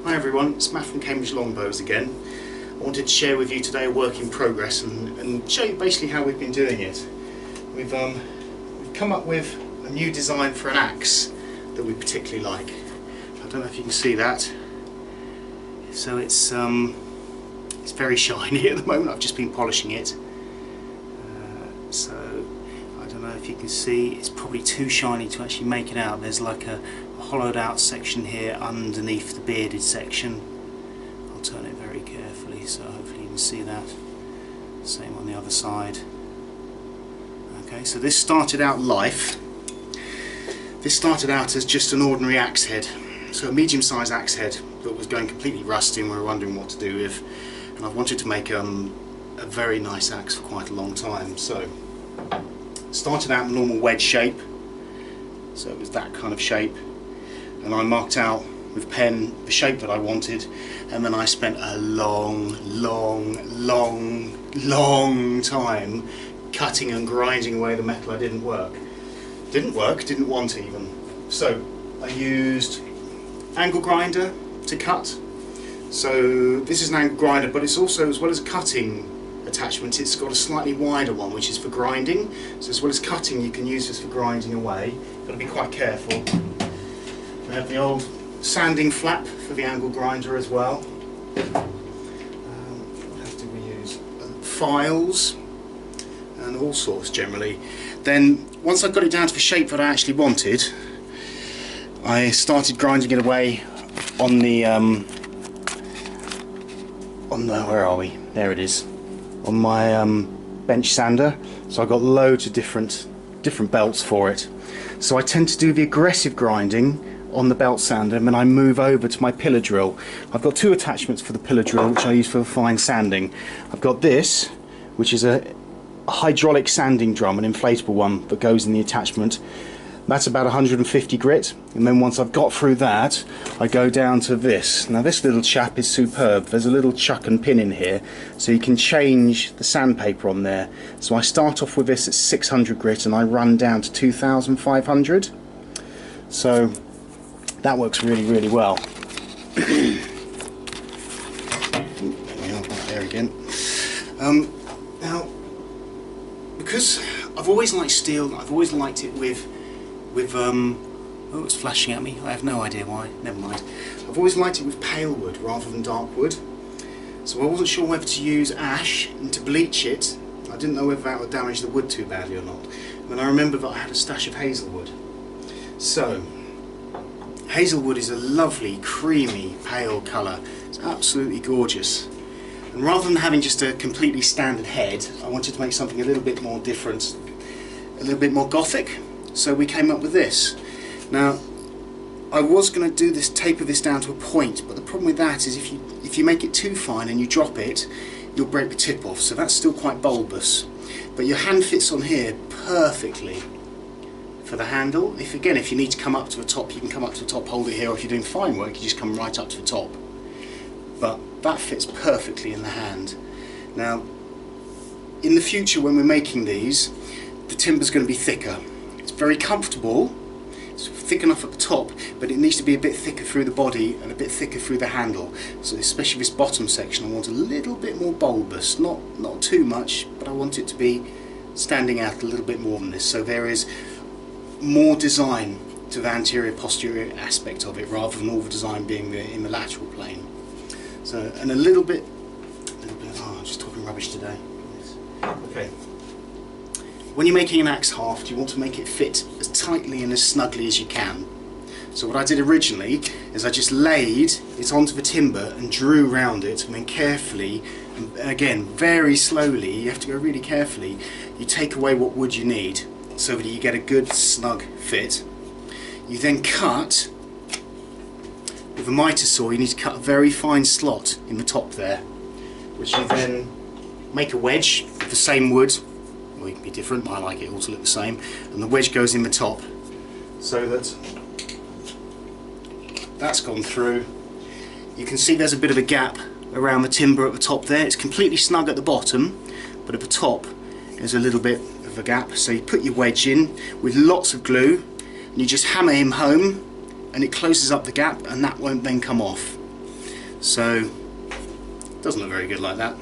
Hi everyone, it's Matt from Cambridge Longbows again. I wanted to share with you today a work in progress and show you basically how we've been doing it. We've come up with a new design for an axe that we particularly like. I don't know if you can see that. So it's very shiny at the moment. I've just been polishing it. So I don't know if you can see, it's probably too shiny to actually make it out. There's like a hollowed out section here underneath the bearded section. I'll turn it very carefully so hopefully you can see that. Same on the other side. Okay, so this started out life. This started out as just an ordinary axe head. So a medium-sized axe head that was going completely rusty and we were wondering what to do with. And I wanted to make a very nice axe for quite a long time. So it started out in normal wedge shape. So it was that kind of shape. And I marked out with pen the shape that I wanted, and then I spent a long time cutting and grinding away the metal. I didn't want even. So I used angle grinder to cut. So this is an angle grinder, but it's also, as well as a cutting attachment, it's got a slightly wider one which is for grinding. So as well as cutting, you can use this for grinding away. You've got to be quite careful. We have the old sanding flap for the angle grinder as well. What else did we use? Files and all sorts generally. Then once I got it down to the shape that I actually wanted, I started grinding it away on the where are we? There it is. On my bench sander. So I got loads of different belts for it. So I tend to do the aggressive grinding on the belt sander, and then I move over to my pillar drill. I've got two attachments for the pillar drill which I use for fine sanding. I've got this, which is a hydraulic sanding drum, an inflatable one that goes in the attachment. That's about 150 grit, and then once I've got through that, I go down to this. Now this little chap is superb. There's a little chuck and pin in here, so you can change the sandpaper on there. So I start off with this at 600 grit and I run down to 2,500. So that works really well. There again. Now, because I've always liked steel, I've always liked it with oh, it's flashing at me. I have no idea why. Never mind. I've always liked it with pale wood rather than dark wood. So I wasn't sure whether to use ash and to bleach it. I didn't know whether that would damage the wood too badly or not. And I remember that I had a stash of hazelwood. So hazelwood is a lovely, creamy, pale colour. It's absolutely gorgeous. And rather than having just a completely standard head, I wanted to make something a little bit more different, a little bit more gothic. So we came up with this. Now, I was going to do this, taper this down to a point, but the problem with that is if you make it too fine and you drop it, you'll break the tip off. So that's still quite bulbous. But your hand fits on here perfectly for the handle. If you need to come up to the top, you can come up to the top, hold it here, or if you're doing fine work, you just come right up to the top. But that fits perfectly in the hand. Now, in the future when we're making these, the timber's going to be thicker. It's very comfortable, it's thick enough at the top, but it needs to be a bit thicker through the body and a bit thicker through the handle. So especially this bottom section, I want a little bit more bulbous, not too much, but I want it to be standing out a little bit more than this. So there is more design to the anterior posterior aspect of it rather than all the design being in the lateral plane. So, and a little bit oh, I'm just talking rubbish today. Okay. When you're making an axe haft, you want to make it fit as tightly and as snugly as you can. So what I did originally is I just laid it onto the timber and drew around it, and then carefully, and again very slowly, you have to go really carefully, you take away what wood you need so that you get a good snug fit. You then cut with a miter saw. You need to cut a very fine slot in the top there, which you then make a wedge of the same wood. Well, it can be different, but I like it all to look the same, and the wedge goes in the top so that that's gone through. You can see there's a bit of a gap around the timber at the top there. It's completely snug at the bottom, but at the top there's a little bit of a gap. So you put your wedge in with lots of glue and you just hammer him home and it closes up the gap, and that won't then come off. So doesn't look very good like that.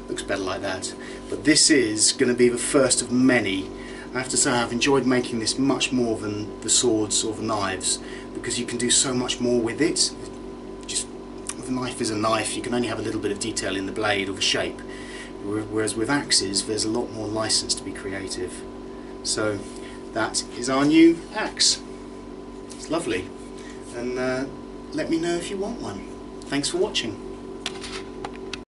Looks better like that. But this is going to be the first of many. I have to say I've enjoyed making this much more than the swords or the knives, because you can do so much more with it. Just the knife is a knife, you can only have a little bit of detail in the blade or the shape, whereas with axes there's a lot more license to be creative. So that is our new axe. It's lovely, and let me know if you want one. Thanks for watching.